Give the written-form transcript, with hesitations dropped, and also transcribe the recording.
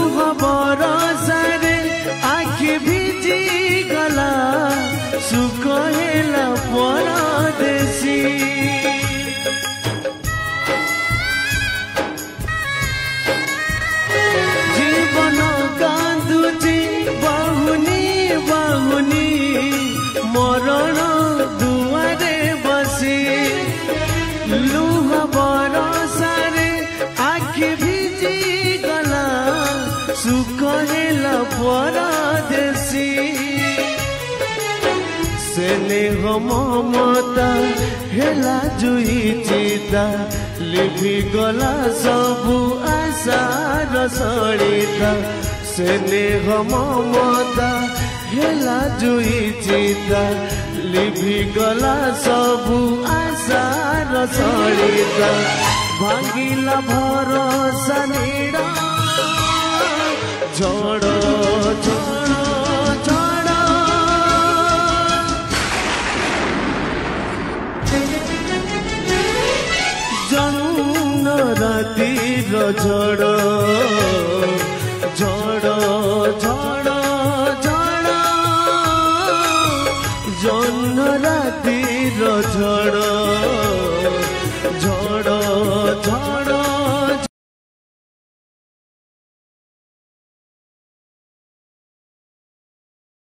लुह बरसारे आखि भिजी गला सुख हेला परदेसी जीवन कांदुची बहुनी बहुनी मरण दुआरे बसी लुह बरसारे आखि भिजी गला सुख हेला परदेसी स्नेह ममता हेला जुई चिता लिभि गला सबु आशार सरिता स्नेह ममता हेला जुई चिता लिभि गला सबु आशार सरिता भांगिला भरोसा निड़ा झड़ झड़ झड़ जन्म रातिर झड़ झड़ झड़ झड़ जन्म रातिर झड़ झड़ झड़